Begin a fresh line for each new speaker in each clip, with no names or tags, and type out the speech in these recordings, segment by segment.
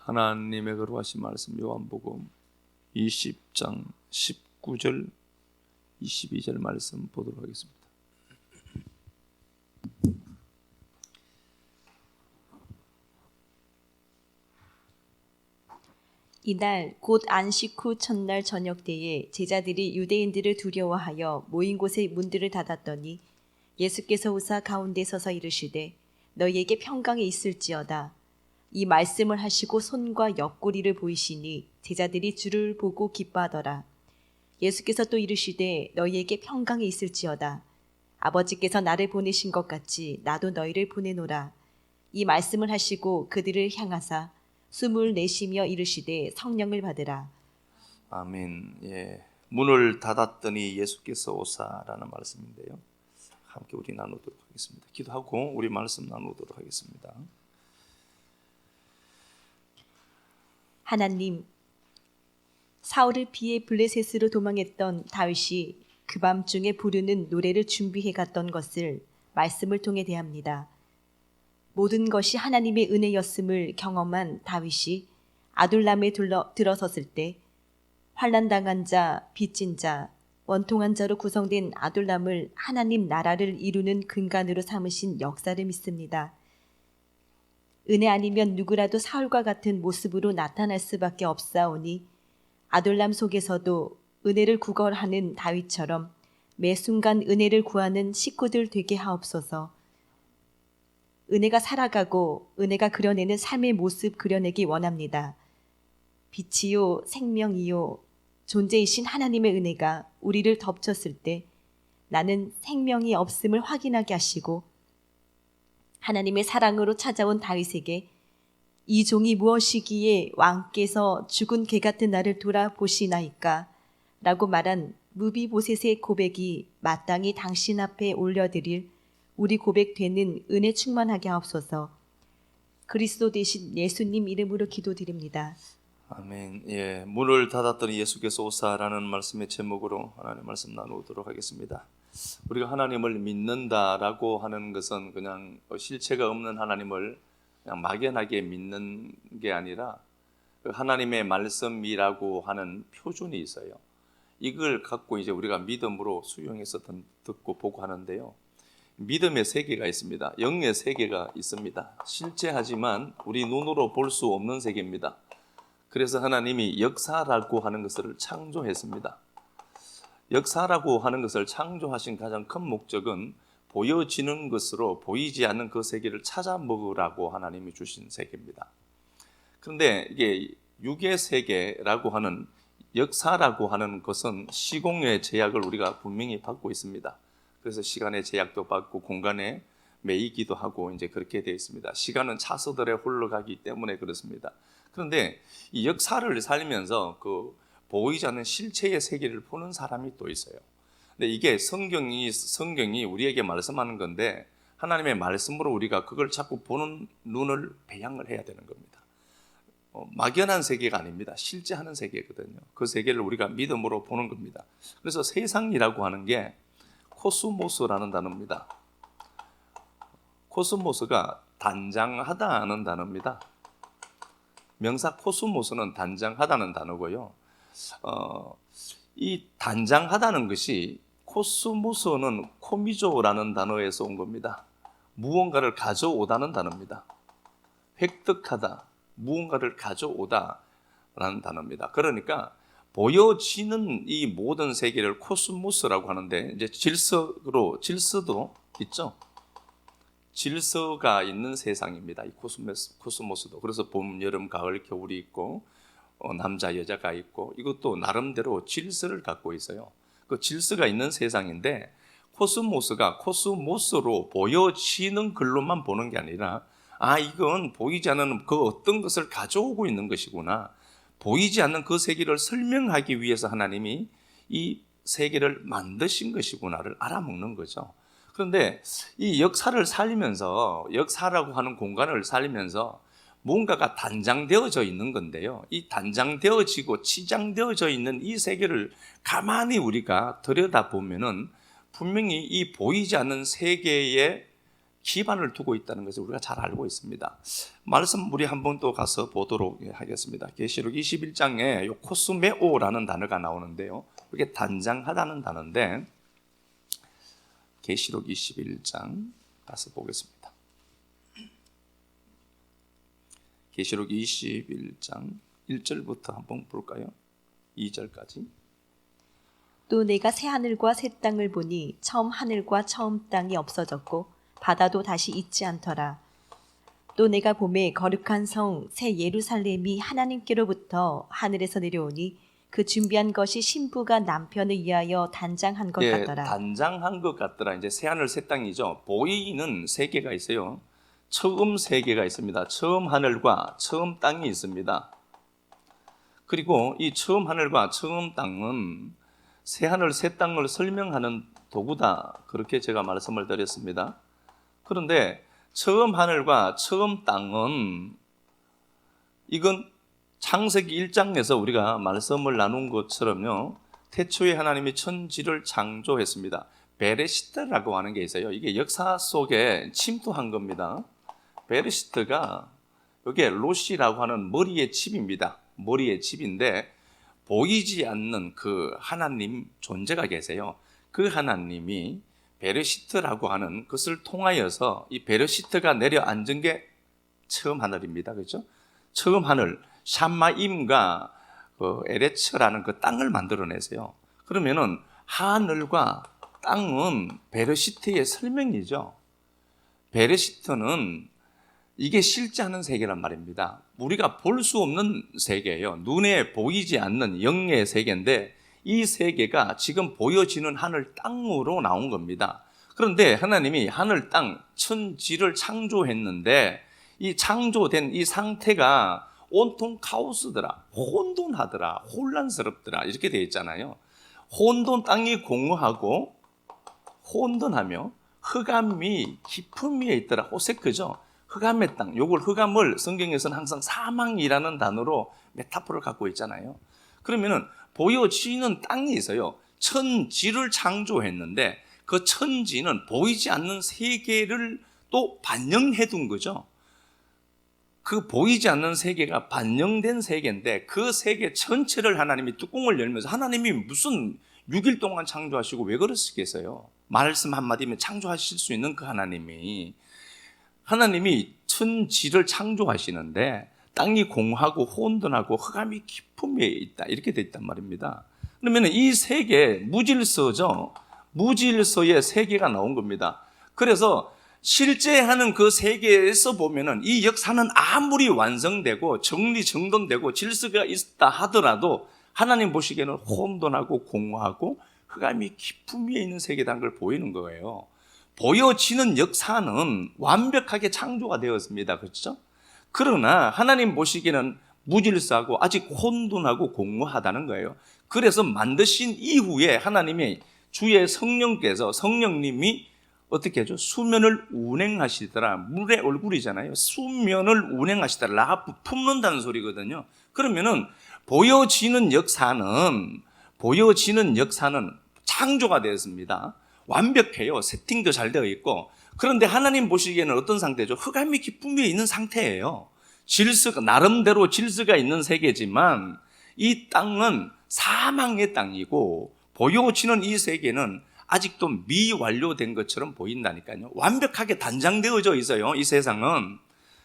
하나님의 거룩하신 말씀 요한복음 20장 19절 22절 말씀 보도록 하겠습니다.
이날 곧 안식 후 첫날 저녁 때에 제자들이 유대인들을 두려워하여 모인 곳의 문들을 닫았더니 예수께서 오사 가운데 서서 이르시되 너희에게 평강이 있을지어다. 이 말씀을 하시고 손과 옆구리를 보이시니 제자들이 주를 보고 기뻐하더라. 예수께서 또 이르시되 너희에게 평강이 있을지어다. 아버지께서 나를 보내신 것 같이 나도 너희를 보내노라. 이 말씀을 하시고 그들을 향하사 숨을 내쉬며 이르시되 성령을 받으라.
아멘. 예, 문을 닫았더니 예수께서 오사라는 말씀인데요. 함께 우리 나누도록 하겠습니다. 기도하고 우리 말씀 나누도록 하겠습니다.
하나님, 사울을 피해 블레셋으로 도망했던 다윗이 그 밤중에 부르는 노래를 준비해 갔던 것을 말씀을 통해 대합니다. 모든 것이 하나님의 은혜였음을 경험한 다윗이 아둘람에 들어섰을 때 환난당한 자, 빚진 자, 원통한 자로 구성된 아둘람을 하나님 나라를 이루는 근간으로 삼으신 역사를 믿습니다. 은혜 아니면 누구라도 사울과 같은 모습으로 나타날 수밖에 없사오니 아둘람 속에서도 은혜를 구걸하는 다윗처럼 매 순간 은혜를 구하는 식구들 되게 하옵소서. 은혜가 살아가고 은혜가 그려내는 삶의 모습 그려내기 원합니다. 빛이요 생명이요 존재이신 하나님의 은혜가 우리를 덮쳤을 때 나는 생명이 없음을 확인하게 하시고 하나님의 사랑으로 찾아온 다윗에게 이 종이 무엇이기에 왕께서 죽은 개 같은 나를 돌아보시나이까 라고 말한 무비보셋의 고백이 마땅히 당신 앞에 올려드릴 우리 고백 되는 은혜 충만하게 하옵소서. 그리스도 되신 예수님 이름으로 기도드립니다.
아멘. 예, 문을 닫았더니 예수께서 오사라는 말씀의 제목으로 하나님의 말씀 나누도록 하겠습니다. 우리가 하나님을 믿는다라고 하는 것은 그냥 실체가 없는 하나님을 그냥 막연하게 믿는 게 아니라 하나님의 말씀이라고 하는 표준이 있어요. 이걸 갖고 이제 우리가 믿음으로 수용해서 듣고 보고 하는데요. 믿음의 세계가 있습니다. 영의 세계가 있습니다. 실체하지만 우리 눈으로 볼 수 없는 세계입니다. 그래서 하나님이 역사라고 하는 것을 창조했습니다. 역사라고 하는 것을 창조하신 가장 큰 목적은 보여지는 것으로 보이지 않는 그 세계를 찾아 먹으라고 하나님이 주신 세계입니다. 그런데 이게 육의 세계라고 하는 역사라고 하는 것은 시공의 제약을 우리가 분명히 받고 있습니다. 그래서 시간의 제약도 받고 공간에 매이기도 하고 이제 그렇게 되어 있습니다. 시간은 차서들에 흘러가기 때문에 그렇습니다. 그런데 이 역사를 살면서 그 보이지 않는 실체의 세계를 보는 사람이 또 있어요. 근데 이게 성경이 우리에게 말씀하는 건데 하나님의 말씀으로 우리가 그걸 자꾸 보는 눈을 배양을 해야 되는 겁니다. 막연한 세계가 아닙니다. 실제하는 세계거든요. 그 세계를 우리가 믿음으로 보는 겁니다. 그래서 세상이라고 하는 게 코스모스라는 단어입니다. 코스모스가 단장하다는 단어입니다. 명사 코스모스는 단장하다는 단어고요. 이 단장하다는 것이 코스모스는 코미조라는 단어에서 온 겁니다. 무언가를 가져오다는 단어입니다. 획득하다, 무언가를 가져오다라는 단어입니다. 그러니까 보여지는 이 모든 세계를 코스모스라고 하는데 이제 질서도 있죠. 질서가 있는 세상입니다. 이 코스모스도. 그래서 봄, 여름, 가을, 겨울이 있고 남자, 여자가 있고 이것도 나름대로 질서를 갖고 있어요. 그 질서가 있는 세상인데 코스모스가 코스모스로 보여지는 글로만 보는 게 아니라 이건 보이지 않는 그 어떤 것을 가져오고 있는 것이구나. 보이지 않는 그 세계를 설명하기 위해서 하나님이 이 세계를 만드신 것이구나를 알아먹는 거죠. 그런데 이 역사를 살면서 역사라고 하는 공간을 살면서 뭔가가 단장되어져 있는 건데요. 이 단장되어지고 치장되어져 있는 이 세계를 가만히 우리가 들여다보면은 분명히 이 보이지 않는 세계의 기반을 두고 있다는 것을 우리가 잘 알고 있습니다. 말씀 우리 한번 또 가서 보도록 하겠습니다. 계시록 21장에 요 코스메오라는 단어가 나오는데요. 이게 단장하다는 단어인데 계시록 21장 가서 보겠습니다. 계시록 21장 1절부터 한번 볼까요? 2절까지.
또 내가 새 하늘과 새 땅을 보니 처음 하늘과 처음 땅이 없어졌고 바다도 다시 있지 않더라. 또 내가 보매 거룩한 성 새 예루살렘이 하나님께로부터 하늘에서 내려오니 그 준비한 것이 신부가 남편을 위하여 단장한 것 같더라.
단장한 것 같더라. 이제 새 하늘 새 땅이죠. 보이는 세계가 있어요. 처음 세계가 있습니다. 처음 하늘과 처음 땅이 있습니다. 그리고 이 처음 하늘과 처음 땅은 새 하늘 새 땅을 설명하는 도구다. 그렇게 제가 말씀을 드렸습니다. 그런데 처음 하늘과 처음 땅은 이건 창세기 1장에서 우리가 말씀을 나눈 것처럼요. 태초에 하나님이 천지를 창조했습니다. 베레시트라고 하는 게 있어요. 이게 역사 속에 침투한 겁니다. 베레시트가 이게 로시라고 하는 머리의 칩입니다. 머리의 칩인데 보이지 않는 그 하나님 존재가 계세요. 그 하나님이 베레시트라고 하는 것을 통하여서 이 베레시트가 내려앉은 게 처음 하늘입니다. 그렇죠? 처음 하늘 샴마임과 에레츠라는 그 땅을 만들어내세요. 그러면은 하늘과 땅은 베레시트의 설명이죠. 베레시트는 이게 실제 하는 세계란 말입니다. 우리가 볼 수 없는 세계예요. 눈에 보이지 않는 영의 세계인데 이 세계가 지금 보여지는 하늘 땅으로 나온 겁니다. 그런데 하나님이 하늘 땅 천지를 창조했는데 이 창조된 이 상태가 온통 카오스더라, 혼돈하더라, 혼란스럽더라 이렇게 되어 있잖아요. 혼돈 땅이 공허하고 혼돈하며 흑암이 깊은 위에 있더라. 호세크죠. 흑암의 땅. 요걸 흑암을 성경에서는 항상 사망이라는 단어로 메타포를 갖고 있잖아요. 그러면은 보여지는 땅이 있어요. 천지를 창조했는데 그 천지는 보이지 않는 세계를 또 반영해 둔 거죠. 그 보이지 않는 세계가 반영된 세계인데 그 세계 전체를 하나님이 뚜껑을 열면서 하나님이 무슨 6일 동안 창조하시고 왜 그러시겠어요? 말씀 한마디면 창조하실 수 있는 그 하나님이 천지를 창조하시는데 땅이 공하고 혼돈하고 흑암이 깊은 위에 있다 이렇게 돼 있단 말입니다. 그러면 이 세계 무질서죠. 무질서의 세계가 나온 겁니다. 그래서 실제 하는 그 세계에서 보면은 이 역사는 아무리 완성되고 정리정돈되고 질서가 있다 하더라도 하나님 보시기에는 혼돈하고 공허하고 흑암이 깊은 위에 있는 세계라는 걸 보이는 거예요. 보여지는 역사는 완벽하게 창조가 되었습니다. 그렇죠? 그러나 하나님 보시기에는 무질서하고 아직 혼돈하고 공허하다는 거예요. 그래서 만드신 이후에 하나님이 주의 성령님이 어떻게 하죠? 수면을 운행하시더라. 물의 얼굴이잖아요. 수면을 운행하시더라. 라하프 품는다는 소리거든요. 그러면은 보여지는 역사는 창조가 되었습니다. 완벽해요. 세팅도 잘 되어 있고. 그런데 하나님 보시기에는 어떤 상태죠? 흑암이 깊은 위에 있는 상태예요. 나름대로 질서가 있는 세계지만 이 땅은 사망의 땅이고 보여지는 이 세계는 아직도 미완료된 것처럼 보인다니까요. 완벽하게 단장되어져 있어요. 이 세상은.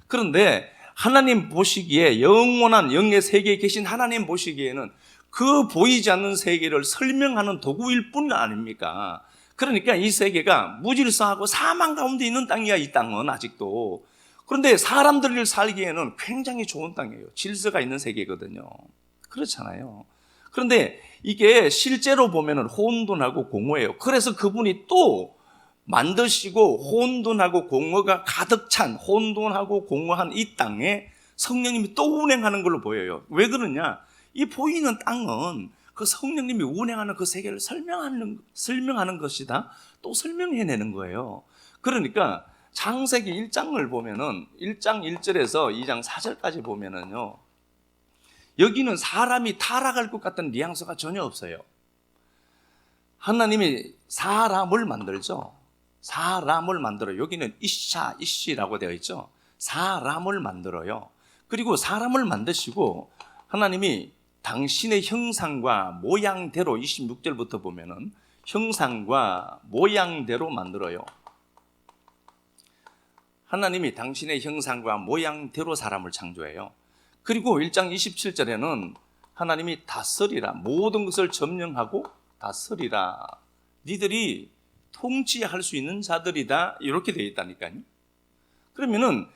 그런데 하나님 보시기에 영원한 영의 세계에 계신 하나님 보시기에는 그 보이지 않는 세계를 설명하는 도구일 뿐 아닙니까? 그러니까 이 세계가 무질서하고 사망 가운데 있는 땅이야. 이 땅은 아직도. 그런데 사람들이 살기에는 굉장히 좋은 땅이에요. 질서가 있는 세계거든요. 그렇잖아요. 그런데 이게 실제로 보면 혼돈하고 공허해요. 그래서 그분이 또 만드시고 혼돈하고 공허가 가득 찬 혼돈하고 공허한 이 땅에 성령님이 또 운행하는 걸로 보여요. 왜 그러냐? 이 보이는 땅은 그 성령님이 운행하는 그 세계를 설명하는 것이다. 또 설명해내는 거예요. 그러니까 창세기 1장을 보면은 1장 1절에서 2장 4절까지 보면은요. 여기는 사람이 타락할 것 같은 뉘앙스가 전혀 없어요. 하나님이 사람을 만들죠. 사람을 만들어요. 여기는 이샤, 이시라고 되어 있죠. 사람을 만들어요. 그리고 사람을 만드시고 하나님이 당신의 형상과 모양대로 26절부터 보면은 형상과 모양대로 만들어요. 하나님이 당신의 형상과 모양대로 사람을 창조해요. 그리고 1장 27절에는 하나님이 다스리라, 모든 것을 점령하고 다스리라, 니들이 통치할 수 있는 자들이다, 이렇게 되어 있다니까요. 그러면은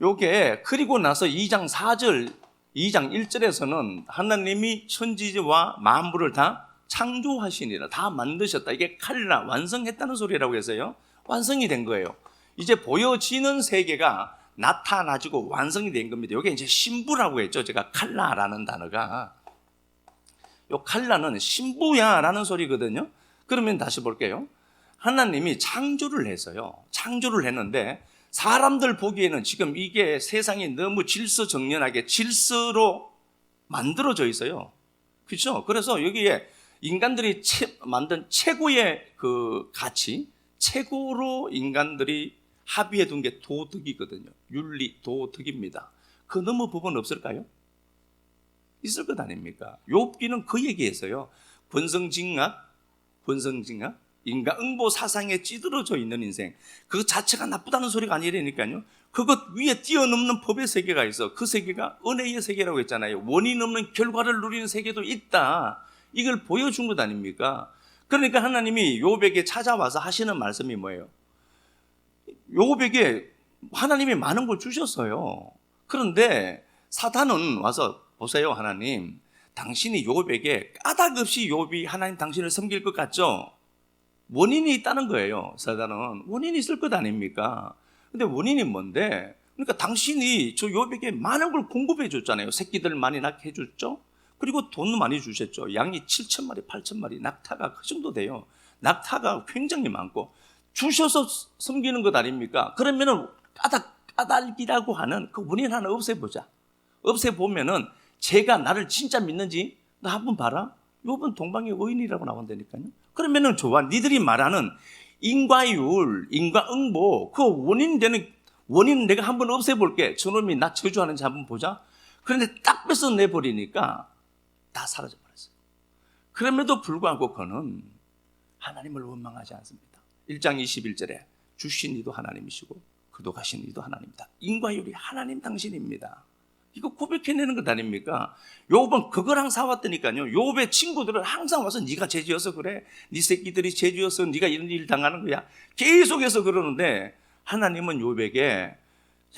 요게 그리고 나서 2장 4절, 2장 1절에서는 하나님이 천지와 만물을 다 창조하시니라, 다 만드셨다, 이게 칼라, 완성했다는 소리라고 해서요, 완성이 된 거예요. 이제 보여지는 세계가 나타나지고 완성이 된 겁니다. 이게 이제 신부라고 했죠. 제가 칼라라는 단어가, 요 칼라는 신부야라는 소리거든요. 그러면 다시 볼게요. 하나님이 창조를 해서요, 창조를 했는데 사람들 보기에는 지금 이게 세상이 너무 질서정연하게 질서로 만들어져 있어요. 그렇죠? 그래서 여기에 인간들이 만든 최고의 그 가치, 최고로 인간들이 합의해 둔 게 도덕이거든요. 윤리, 도덕입니다. 그 너머 부분 없을까요? 있을 것 아닙니까? 욥기는 그 얘기에서요, 권성징악, 인과응보 사상에 찌들어져 있는 인생, 그 자체가 나쁘다는 소리가 아니라니까요. 그것 위에 뛰어넘는 법의 세계가 있어. 그 세계가 은혜의 세계라고 했잖아요. 원인 없는 결과를 누리는 세계도 있다, 이걸 보여준 것 아닙니까? 그러니까 하나님이 욥에게 찾아와서 하시는 말씀이 뭐예요? 욥에게 하나님이 많은 걸 주셨어요. 그런데 사탄은 와서, 보세요, 하나님, 당신이 욥에게 까닭없이 욥이 하나님 당신을 섬길 것 같죠? 원인이 있다는 거예요. 사단은 원인이 있을 것 아닙니까? 근데 원인이 뭔데? 그러니까 당신이 저 욥에게 많은 걸 공급해 줬잖아요. 새끼들 많이 낳게 해줬죠. 그리고 돈 많이 주셨죠. 양이 7,000마리, 8,000마리, 낙타가 그 정도 돼요. 낙타가 굉장히 많고 주셔서 섬기는 것 아닙니까? 그러면은 까닭이라고 하는 그 원인 하나 없애보자. 없애보면은 제가 나를 진짜 믿는지 나 한번 봐라. 욥은 동방의 의인이라고 나온다니까요. 그러면은 좋아. 니들이 말하는 인과율, 인과응보, 그 원인 되는 원인 내가 한번 없애볼게. 저놈이 나 저주하는지 한번 보자. 그런데 딱 뺏어내버리니까 다 사라져버렸어요. 그럼에도 불구하고 그는 하나님을 원망하지 않습니다. 1장 21절에 주신 이도 하나님이시고 거둬가신 이도 하나님이다. 인과율이 하나님 당신입니다. 이거 고백해내는 것 아닙니까? 욥은 그거랑 싸웠다니까요. 욥의 친구들은 항상 와서 네가 죄지어서 그래, 네 새끼들이 죄지어서 네가 이런 일 당하는 거야, 계속해서 그러는데 하나님은 욥에게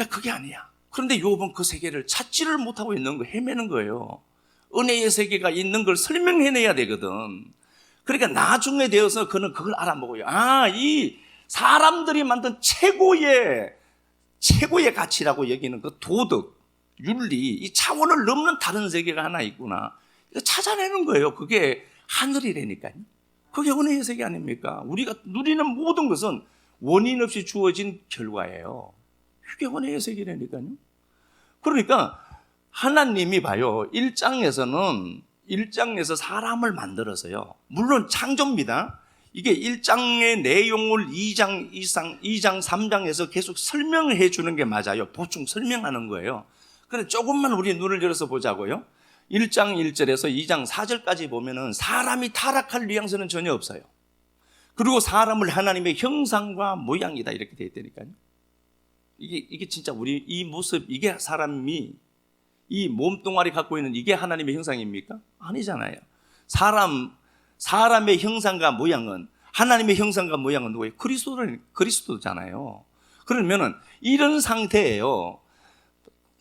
야 그게 아니야. 그런데 욥은 그 세계를 찾지를 못하고 있는 거, 헤매는 거예요. 은혜의 세계가 있는 걸 설명해내야 되거든. 그러니까 나중에 되어서 그는 그걸 알아먹어요. 아, 이 사람들이 만든 최고의 가치라고 여기는 그 도덕, 윤리, 이 차원을 넘는 다른 세계가 하나 있구나. 이거 찾아내는 거예요. 그게 하늘이라니까요. 그게 은혜의 세계 아닙니까? 우리가 누리는 모든 것은 원인 없이 주어진 결과예요. 그게 은혜의 세계라니까요. 그러니까 하나님이 봐요. 1장에서 사람을 만들어서요. 물론 창조입니다. 이게 1장의 내용을 2장, 3장에서 계속 설명을 해주는 게 맞아요. 보충 설명하는 거예요. 그런데 조금만 우리 눈을 열어서 보자고요. 1장 1절에서 2장 4절까지 보면은 사람이 타락할 뉘앙스는 전혀 없어요. 그리고 사람을 하나님의 형상과 모양이다 이렇게 되어 있다니까요. 이게 진짜 우리 이 모습, 이게 사람이 이 몸뚱아리 갖고 있는 이게 하나님의 형상입니까? 아니잖아요. 사람의 형상과 모양은, 하나님의 형상과 모양은 누구예요? 그리스도잖아요. 그러면은 이런 상태예요.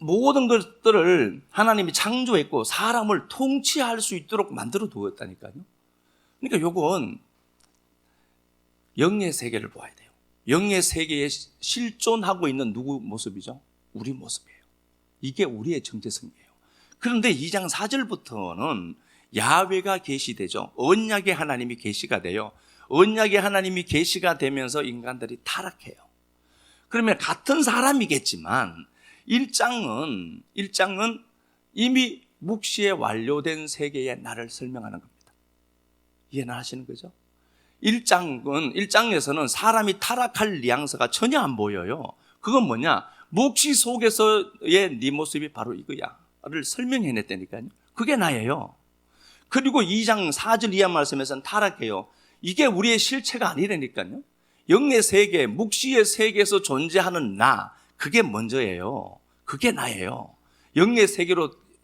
모든 것들을 하나님이 창조했고 사람을 통치할 수 있도록 만들어 두었다니까요. 그러니까 요건 영의 세계를 보아야 돼요. 영의 세계에 실존하고 있는 누구 모습이죠? 우리 모습이에요. 이게 우리의 정체성이에요. 그런데 2장 4절부터는 야훼가 계시되죠. 언약의 하나님이 계시가 돼요. 언약의 하나님이 계시가 되면서 인간들이 타락해요. 그러면 같은 사람이겠지만 1장은 이미 묵시에 완료된 세계의 나를 설명하는 겁니다. 이해는 하시는 거죠? 1장에서는 사람이 타락할 뉘앙스가 전혀 안 보여요. 그건 뭐냐? 묵시 속에서의 네 모습이 바로 이거야를 설명해냈다니까요. 그게 나예요. 그리고 2장 4절 이하 말씀에서는 타락해요. 이게 우리의 실체가 아니라니까요. 영의 세계, 묵시의 세계에서 존재하는 나, 그게 먼저예요. 그게 나예요. 영의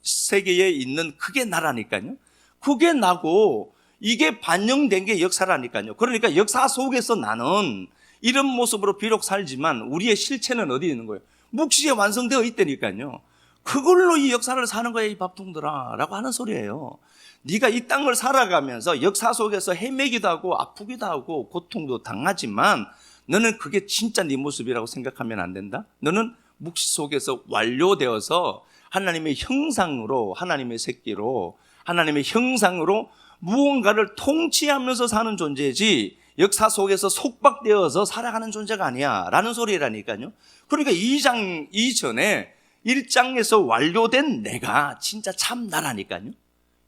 세계에 있는 그게 나라니까요. 그게 나고 이게 반영된 게 역사라니까요. 그러니까 역사 속에서 나는 이런 모습으로 비록 살지만 우리의 실체는 어디에 있는 거예요? 묵시에 완성되어 있다니까요. 그걸로 이 역사를 사는 거야, 이 밥통들아 라고 하는 소리예요. 네가 이 땅을 살아가면서 역사 속에서 헤매기도 하고 아프기도 하고 고통도 당하지만 너는 그게 진짜 네 모습이라고 생각하면 안 된다. 너는 묵시 속에서 완료되어서 하나님의 형상으로, 하나님의 새끼로, 하나님의 형상으로 무언가를 통치하면서 사는 존재지 역사 속에서 속박되어서 살아가는 존재가 아니야 라는 소리라니까요. 그러니까 2장 이전에 1장에서 완료된 내가 진짜 참 나라니까요.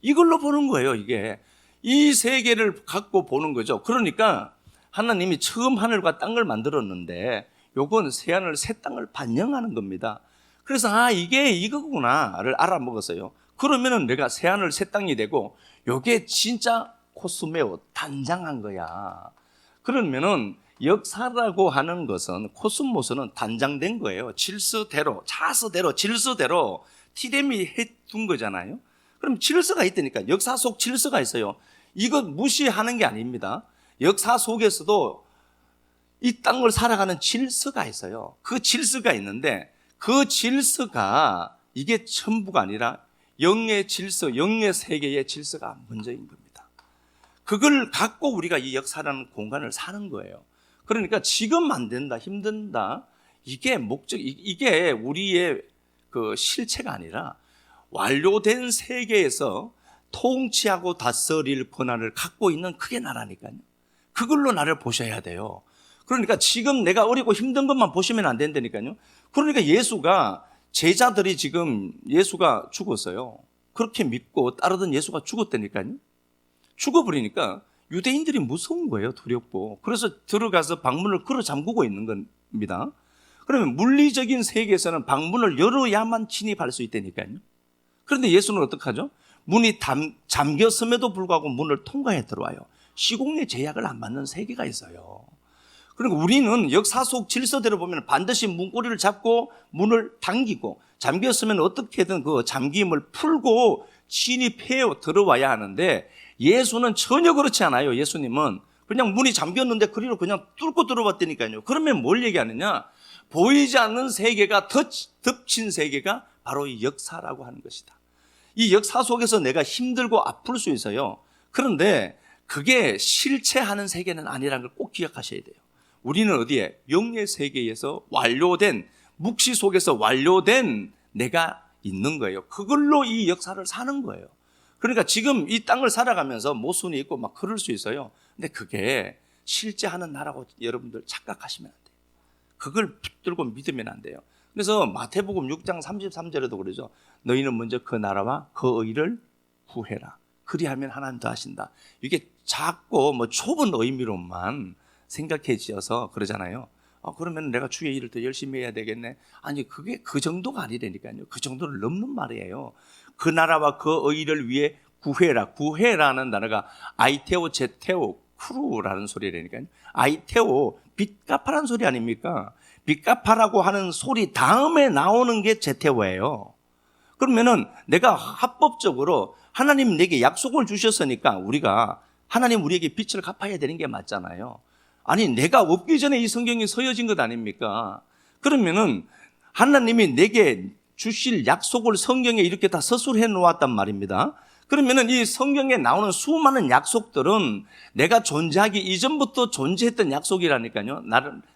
이걸로 보는 거예요. 이게 이 세계를 갖고 보는 거죠. 그러니까 하나님이 처음 하늘과 땅을 만들었는데 요건 새하늘 새 땅을 반영하는 겁니다. 그래서 이게 이거구나를 알아먹었어요. 그러면은 내가 새하늘 새 땅이 되고 요게 진짜 코스메오 단장한 거야. 그러면은 역사라고 하는 것은 코스모스는 단장된 거예요. 질서대로, 차서대로, 질서대로 티레미 해둔 거잖아요. 그럼 질서가 있다니까. 역사 속 질서가 있어요. 이거 무시하는 게 아닙니다. 역사 속에서도 이 땅을 살아가는 질서가 있어요. 그 질서가 있는데 그 질서가 이게 전부가 아니라 영의 질서, 영의 세계의 질서가 먼저인 겁니다. 그걸 갖고 우리가 이 역사라는 공간을 사는 거예요. 그러니까 지금 안 된다, 힘든다, 이게 이게 우리의 그 실체가 아니라 완료된 세계에서 통치하고 다스릴 권한을 갖고 있는 그게 나라니까요. 그걸로 나를 보셔야 돼요. 그러니까 지금 내가 어리고 힘든 것만 보시면 안 된다니까요. 그러니까 제자들이 지금 예수가 죽었어요. 그렇게 믿고 따르던 예수가 죽었다니까요. 죽어버리니까 유대인들이 무서운 거예요. 두렵고. 그래서 들어가서 방문을 걸어 잠그고 있는 겁니다. 그러면 물리적인 세계에서는 방문을 열어야만 진입할 수 있다니까요. 그런데 예수는 어떻게 하죠? 문이 잠겼음에도 불구하고 문을 통과해 들어와요. 시공의 제약을 안 받는 세계가 있어요. 그러니까 우리는 역사 속 질서대로 보면 반드시 문고리를 잡고 문을 당기고 잠겼으면 어떻게든 그 잠김을 풀고 진입해 들어와야 하는데 예수는 전혀 그렇지 않아요. 예수님은 그냥 문이 잠겼는데 그리로 그냥 뚫고 들어왔다니까요. 그러면 뭘 얘기하느냐? 보이지 않는 세계가 덮친 세계가 바로 이 역사라고 하는 것이다. 이 역사 속에서 내가 힘들고 아플 수 있어요. 그런데 그게 실체하는 세계는 아니라는 걸 꼭 기억하셔야 돼요. 우리는 어디에? 영의 세계에서 완료된, 묵시 속에서 완료된 내가 있는 거예요. 그걸로 이 역사를 사는 거예요. 그러니까 지금 이 땅을 살아가면서 모순이 있고 막 그럴 수 있어요. 근데 그게 실제 하는 나라고 여러분들 착각하시면 안 돼요. 그걸 붙들고 믿으면 안 돼요. 그래서 마태복음 6장 33절에도 그러죠. 너희는 먼저 그 나라와 그 의를 구해라. 그리하면 하나님 더 하신다. 이게 작고 좁은 의미로만 생각해지어서 그러잖아요. 그러면 내가 주의 일을 더 열심히 해야 되겠네. 아니 그게 그 정도가 아니라니까요. 그 정도를 넘는 말이에요. 그 나라와 그 의를 위해 구해라. 구해라는 단어가 아이테오, 제테오, 쿠루라는 소리라니까요. 아이테오, 빚 갚아라는 소리 아닙니까? 빚 갚아라고 하는 소리 다음에 나오는 게 제테오예요. 그러면은 내가 합법적으로 하나님 내게 약속을 주셨으니까 우리가 하나님 우리에게 빚을 갚아야 되는 게 맞잖아요. 아니 내가 없기 전에 이 성경이 서여진 것 아닙니까? 그러면은 하나님이 내게 주실 약속을 성경에 이렇게 다 서술해 놓았단 말입니다. 그러면은 이 성경에 나오는 수많은 약속들은 내가 존재하기 이전부터 존재했던 약속이라니까요.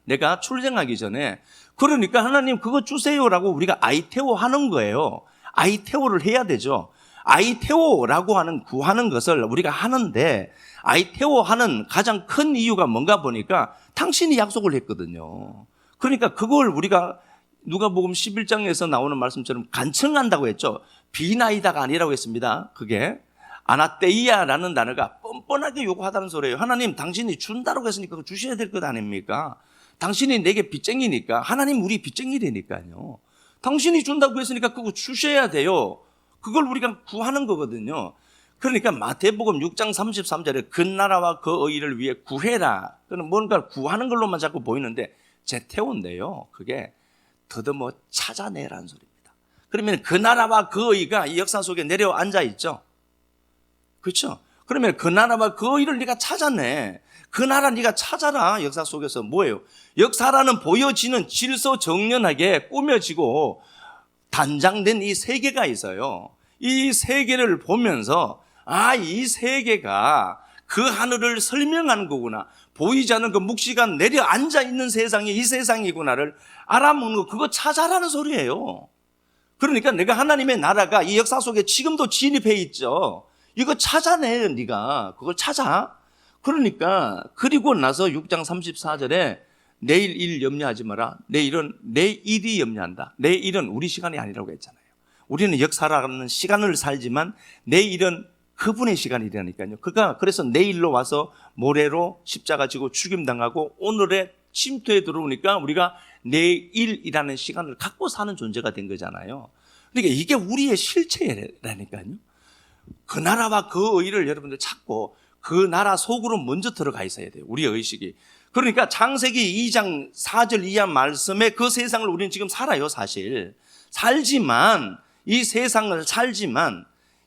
내가 출생하기 전에. 그러니까 하나님 그거 주세요라고 우리가 아이테오 하는 거예요. 아이테오를 해야 되죠. 아이테오라고 하는 구하는 것을 우리가 하는데 아이테오 하는 가장 큰 이유가 뭔가 보니까 당신이 약속을 했거든요. 그러니까 그걸 우리가 누가복음 11장에서 나오는 말씀처럼 간청한다고 했죠. 비나이다가 아니라고 했습니다. 그게 아나테이아라는 단어가 뻔뻔하게 요구하다는 소리예요. 하나님, 당신이 준다고 했으니까 그거 주셔야 될 것 아닙니까? 당신이 내게 빚쟁이니까. 하나님, 우리 빚쟁이라니까요. 당신이 준다고 했으니까 그거 주셔야 돼요. 그걸 우리가 구하는 거거든요. 그러니까 마태복음 6장 33절에 그 나라와 그 의를 위해 구해라. 그는 뭔가 구하는 걸로만 자꾸 보이는데 제태온데요. 그게 더듬어 찾아내라는 소리입니다. 그러면 그 나라와 그 의가 이 역사 속에 내려앉아 있죠. 그렇죠? 그러면 그 나라와 그 의를 네가 찾아내. 그 나라 네가 찾아라. 역사 속에서 뭐예요? 역사라는 보여지는 질서정연하게 꾸며지고 단장된 이 세계가 있어요. 이 세계를 보면서 이 세계가 그 하늘을 설명하는 거구나. 보이지 않는 그 묵시가 내려앉아 있는 세상이 이 세상이구나를 알아먹는 거, 그거 찾아라는 소리예요. 그러니까 내가 하나님의 나라가 이 역사 속에 지금도 진입해 있죠. 이거 찾아내, 네가. 그걸 찾아. 그러니까 그리고 나서 6장 34절에 내일 일 염려하지 마라. 내일이 염려한다. 내일은 우리 시간이 아니라고 했잖아요. 우리는 역사라는 시간을 살지만 내일은 그분의 시간이라니까요. 그래서 내일로 와서 모레로 십자가 지고 죽임당하고 오늘의 침투에 들어오니까 우리가 내일이라는 시간을 갖고 사는 존재가 된 거잖아요. 그러니까 이게 우리의 실체라니까요. 그 나라와 그 의를 여러분들 찾고 그 나라 속으로 먼저 들어가 있어야 돼요. 우리의 의식이. 그러니까 창세기 2장 4절 이하 말씀에 그 세상을 우리는 지금 살아요, 사실. 살지만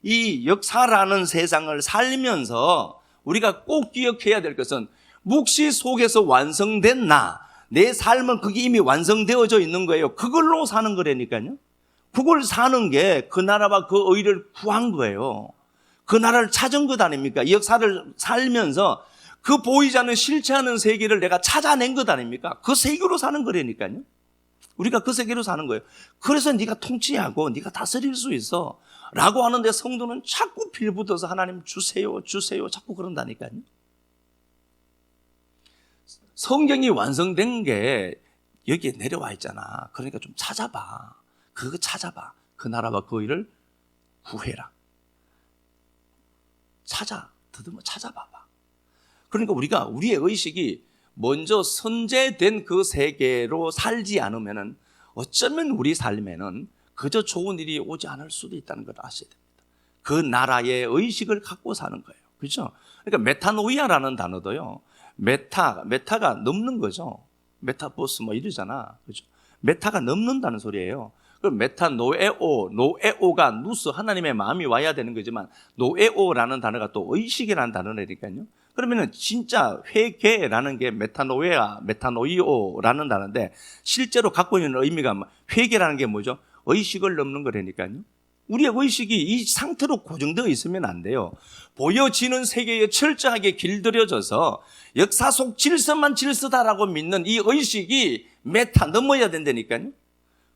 이 역사라는 세상을 살면서 우리가 꼭 기억해야 될 것은 묵시 속에서 완성된 내 삶은 그게 이미 완성되어져 있는 거예요. 그걸로 사는 거라니까요. 그걸 사는 게 그 나라와 그 의를 구한 거예요. 그 나라를 찾은 것 아닙니까? 이 역사를 살면서 그 보이지 않는 실체하는 세계를 내가 찾아낸 것 아닙니까? 그 세계로 사는 거라니까요. 우리가 그 세계로 사는 거예요. 그래서 네가 통치하고 네가 다스릴 수 있어 라고 하는데 성도는 자꾸 빌붙어서 하나님 주세요 자꾸 그런다니까요. 성경이 완성된 게 여기에 내려와 있잖아. 그러니까 좀 찾아봐. 그거 찾아봐. 그 나라와 그 의를 구해라. 더듬어 찾아봐봐. 그러니까 우리의 의식이 먼저 선제된 그 세계로 살지 않으면은 어쩌면 우리 삶에는 그저 좋은 일이 오지 않을 수도 있다는 걸 아셔야 됩니다. 그 나라의 의식을 갖고 사는 거예요. 그렇죠? 그러니까 메타노이아라는 단어도요. 메타가 넘는 거죠. 메타보스 이러잖아. 그렇죠? 메타가 넘는다는 소리예요. 그럼 노에오가 누스, 하나님의 마음이 와야 되는 거지만 노에오라는 단어가 또 의식이라는 단어라니까요. 그러면은 진짜 회개라는 게 메타노이오라는 단어인데 실제로 갖고 있는 의미가 회개라는 게 뭐죠? 의식을 넘는 거라니까요. 우리의 의식이 이 상태로 고정되어 있으면 안 돼요. 보여지는 세계에 철저하게 길들여져서 역사 속 질서만 질서다라고 믿는 이 의식이 넘어야 된다니까요.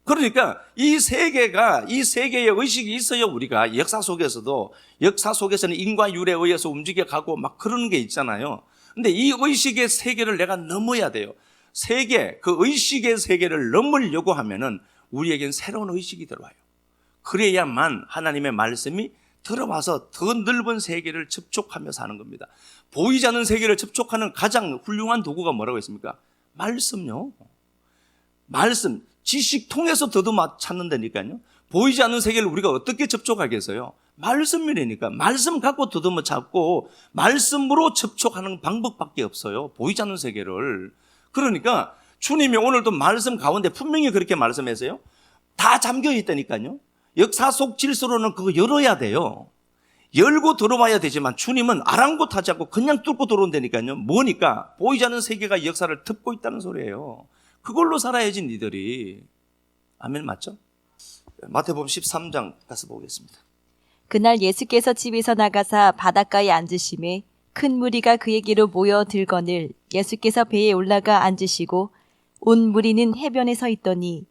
그러니까 이 세계의 의식이 있어요. 우리가 역사 속에서는 인과율에 의해서 움직여가고 막 그런 게 있잖아요. 근데 이 의식의 세계를 내가 넘어야 돼요. 그 의식의 세계를 넘으려고 하면은 우리에겐 새로운 의식이 들어와요. 그래야만 하나님의 말씀이 들어와서 더 넓은 세계를 접촉하며 사는 겁니다. 보이지 않는 세계를 접촉하는 가장 훌륭한 도구가 뭐라고 했습니까? 말씀요. 말씀. 지식 통해서 더듬어 찾는다니까요. 보이지 않는 세계를 우리가 어떻게 접촉하겠어요? 말씀이라니까. 말씀 갖고 더듬어 찾고 말씀으로 접촉하는 방법밖에 없어요. 보이지 않는 세계를. 그러니까 주님이 오늘도 말씀 가운데 분명히 그렇게 말씀하세요. 다 잠겨 있다니까요. 역사 속 질서로는 그거 열어야 돼요. 열고 들어와야 되지만 주님은 아랑곳하지 않고 그냥 뚫고 들어온다니까요. 뭐니까? 보이지 않는 세계가 역사를 덮고 있다는 소리예요. 그걸로 살아야지 니들이. 아멘, 맞죠? 마태복음 13장 가서 보겠습니다.
그날 예수께서 집에서 나가사 바닷가에 앉으심에 큰 무리가 그에게로 모여들거늘 예수께서 배에 올라가 앉으시고 온 무리는 해변에 서 있더니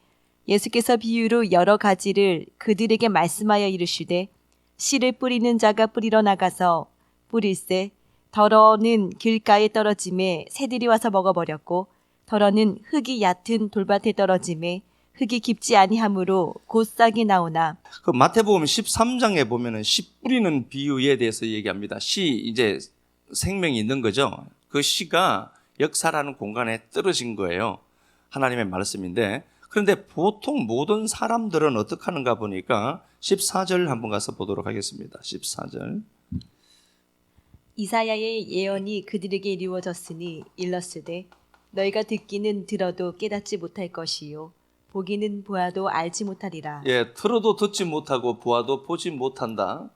예수께서 비유로 여러 가지를 그들에게 말씀하여 이르시되 씨를 뿌리는 자가 뿌리러 나가서 뿌릴새 덜어는 길가에 떨어짐에 새들이 와서 먹어버렸고 덜어는 흙이 얕은 돌밭에 떨어짐에 흙이 깊지 아니하므로 곧 싹이 나오나.
그 마태복음 13장에 보면은 씨 뿌리는 비유에 대해서 얘기합니다. 씨 이제 생명이 있는 거죠. 그 씨가 역사라는 공간에 떨어진 거예요. 하나님의 말씀인데, 그런데 보통 모든 사람들은 어떻게 하는가 보니까 14절 한번 가서 보도록 하겠습니다. 14절.
이사야의 예언이 그들에게 이루어졌으니 일렀으되 너희가 듣기는 들어도 깨닫지 못할 것이요 보기는 보아도 알지 못하리라.
예, 들어도 듣지 못하고 보아도 보지 못한다.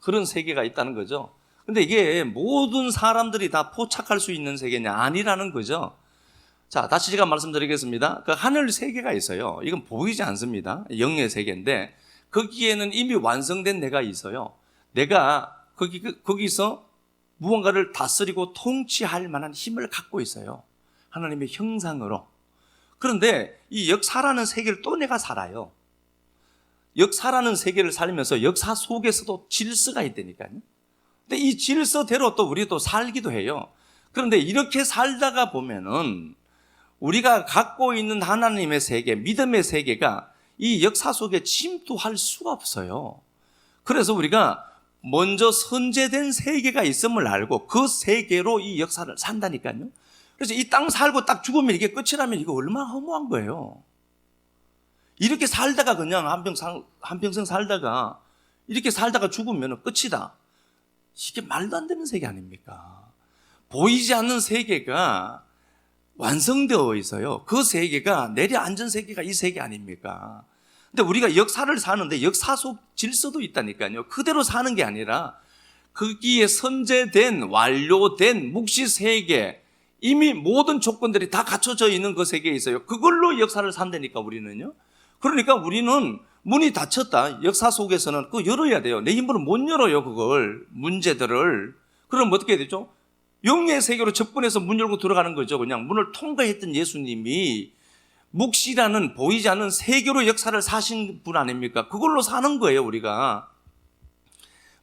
그런 세계가 있다는 거죠. 근데 이게 모든 사람들이 다 포착할 수 있는 세계냐? 아니라는 거죠. 자, 다시 제가 말씀드리겠습니다. 그 하늘 세계가 있어요. 이건 보이지 않습니다. 영의 세계인데 거기에는 이미 완성된 내가 있어요. 내가 거기서 무언가를 다스리고 통치할 만한 힘을 갖고 있어요. 하나님의 형상으로. 그런데 이 역사라는 세계를 또 내가 살아요. 역사라는 세계를 살면서 역사 속에서도 질서가 있다니까요. 근데 이 질서대로 또 우리도 살기도 해요. 그런데 이렇게 살다가 보면은 우리가 갖고 있는 하나님의 세계, 믿음의 세계가 이 역사 속에 침투할 수가 없어요. 그래서 우리가 먼저 선제된 세계가 있음을 알고 그 세계로 이 역사를 산다니까요. 그래서 이 땅 살고 딱 죽으면 이게 끝이라면 이거 얼마나 허무한 거예요. 이렇게 살다가 그냥 한평생 살다가 이렇게 살다가 죽으면 끝이다. 이게 말도 안 되는 세계 아닙니까? 보이지 않는 세계가 완성되어 있어요. 그 세계가 내려앉은 세계가 이 세계 아닙니까? 근데 우리가 역사를 사는데 역사 속 질서도 있다니까요. 그대로 사는 게 아니라 거기에 선제된 완료된 묵시 세계, 이미 모든 조건들이 다 갖춰져 있는 그 세계에 있어요. 그걸로 역사를 산다니까 우리는요. 그러니까 우리는 문이 닫혔다. 역사 속에서는 그거 열어야 돼요. 내 힘으로 못 열어요. 그걸 문제들을. 그럼 어떻게 해야 되죠? 영의 세계로 접근해서 문 열고 들어가는 거죠. 그냥 문을 통과했던 예수님이 묵시라는 보이지 않는 세계로 역사를 사신 분 아닙니까? 그걸로 사는 거예요, 우리가.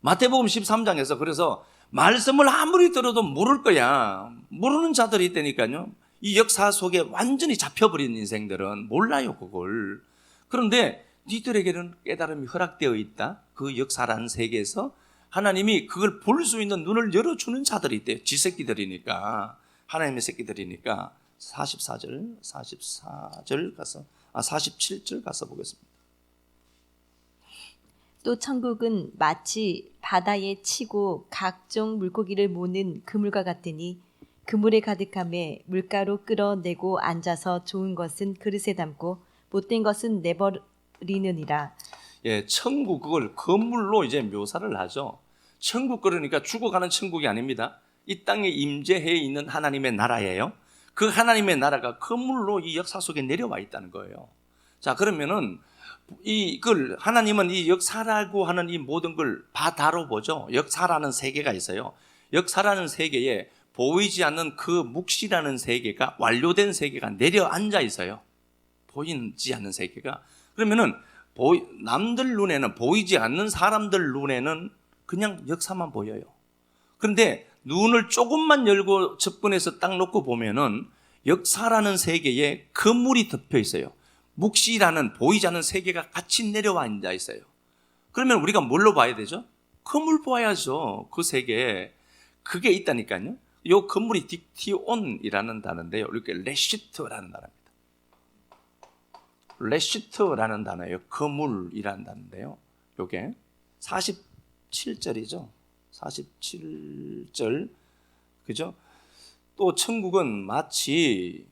마태복음 13장에서 그래서 말씀을 아무리 들어도 모를 거야. 모르는 자들이 있다니까요. 이 역사 속에 완전히 잡혀버린 인생들은 몰라요, 그걸. 그런데 니들에게는 깨달음이 허락되어 있다. 그 역사라는 세계에서 하나님이 그걸 볼 수 있는 눈을 열어주는 자들이 있대요. 지 새끼들이니까. 하나님의 새끼들이니까. 44절 가서 47절 가서 보겠습니다.
또 천국은 마치 바다에 치고 각종 물고기를 모는 그물과 같으니 그물에 가득함에 물가로 끌어내고 앉아서 좋은 것은 그릇에 담고 못된 것은 내버리느니라.
예, 천국 그걸 건물로 이제 묘사를 하죠. 천국 그러니까 죽어가는 천국이 아닙니다. 이 땅에 임재해 있는 하나님의 나라예요. 그 하나님의 나라가 건물로 이 역사 속에 내려와 있다는 거예요. 자, 그러면은 이걸 하나님은 이 역사라고 하는 이 모든 걸 바다로 보죠. 역사라는 세계가 있어요. 역사라는 세계에 보이지 않는 그 묵시라는 세계가 완료된 세계가 내려앉아 있어요. 보이지 않는 세계가. 그러면은 남들 눈에는 보이지 않는 사람들 눈에는 그냥 역사만 보여요. 그런데 눈을 조금만 열고 접근해서 딱 놓고 보면은 역사라는 세계에 건물이 덮여 있어요. 묵시라는 보이지 않는 세계가 같이 내려와 앉아 있어요. 그러면 우리가 뭘로 봐야 되죠? 건물 봐야죠. 그 세계에 그게 있다니까요. 이 건물이 딕티온이라는 단어인데요. 이렇게 레시트라는 단어입니다. 레시트라는 단어예요. 건물이라는 단어인데요. 이게 47절이죠. 47절. 그죠? 또 천국은 마치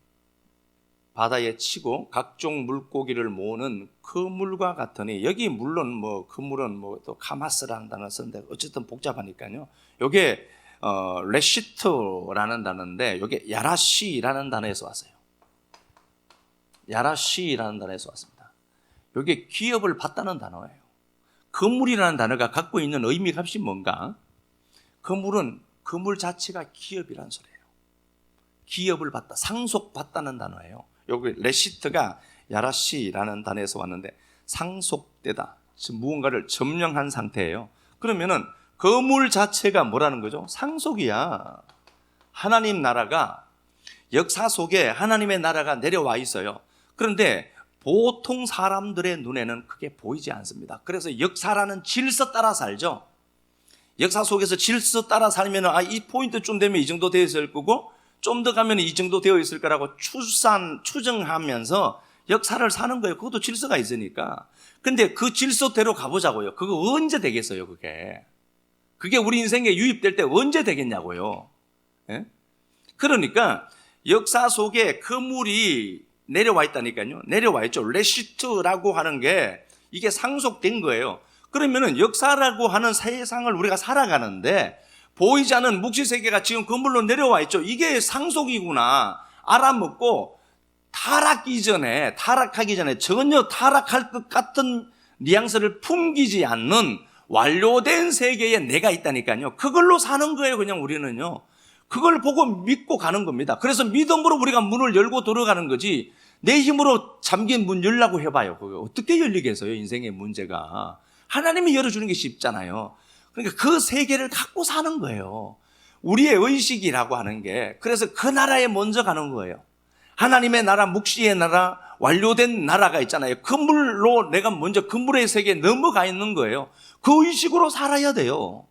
바다에 치고 각종 물고기를 모으는 그물과 같으니, 여기 물론 뭐 그물은 뭐 또 카마스라는 단어 쓰는데 어쨌든 복잡하니까요. 요게 레시트라는 단어인데 요게 야라시라는 단어에서 왔어요. 야라시라는 단어에서 왔습니다. 요게 기업을 받다는 단어예요. 그물이라는 단어가 갖고 있는 의미값이 뭔가? 그물은 그물 자체가 기업이라는 소리예요. 기업을 받다, 상속받다는 단어예요. 여기 레시트가 야라시라는 단어에서 왔는데 상속되다, 지금 무언가를 점령한 상태예요. 그러면은 그물 자체가 뭐라는 거죠? 상속이야. 하나님 나라가 역사 속에 하나님의 나라가 내려와 있어요. 그런데 보통 사람들의 눈에는 그게 보이지 않습니다. 그래서 역사라는 질서 따라 살죠. 역사 속에서 질서 따라 살면 이 포인트쯤 되면 이 정도 되어 있을 거고 좀 더 가면 이 정도 되어 있을 거라고 추정하면서 역사를 사는 거예요. 그것도 질서가 있으니까. 근데 그 질서대로 가보자고요. 그거 언제 되겠어요, 그게? 그게 우리 인생에 유입될 때 언제 되겠냐고요. 예? 그러니까 역사 속에 그물이 내려와 있다니까요. 내려와 있죠. 레시트라고 하는 게 이게 상속된 거예요. 그러면은 역사라고 하는 세상을 우리가 살아가는데 보이지 않는 묵시세계가 지금 그물로 내려와 있죠. 이게 상속이구나 알아먹고 타락하기 전에 전혀 타락할 것 같은 뉘앙스를 풍기지 않는 완료된 세계에 내가 있다니까요. 그걸로 사는 거예요. 그냥 우리는요. 그걸 보고 믿고 가는 겁니다. 그래서 믿음으로 우리가 문을 열고 들어가는 거지 내 힘으로 잠긴 문 열라고 해봐요. 그거 어떻게 열리겠어요? 인생의 문제가. 하나님이 열어주는 게 쉽잖아요. 그러니까 그 세계를 갖고 사는 거예요. 우리의 의식이라고 하는 게. 그래서 그 나라에 먼저 가는 거예요. 하나님의 나라, 묵시의 나라, 완료된 나라가 있잖아요. 그 물로 내가 먼저 그 물의 세계에 넘어가 있는 거예요. 그 의식으로 살아야 돼요.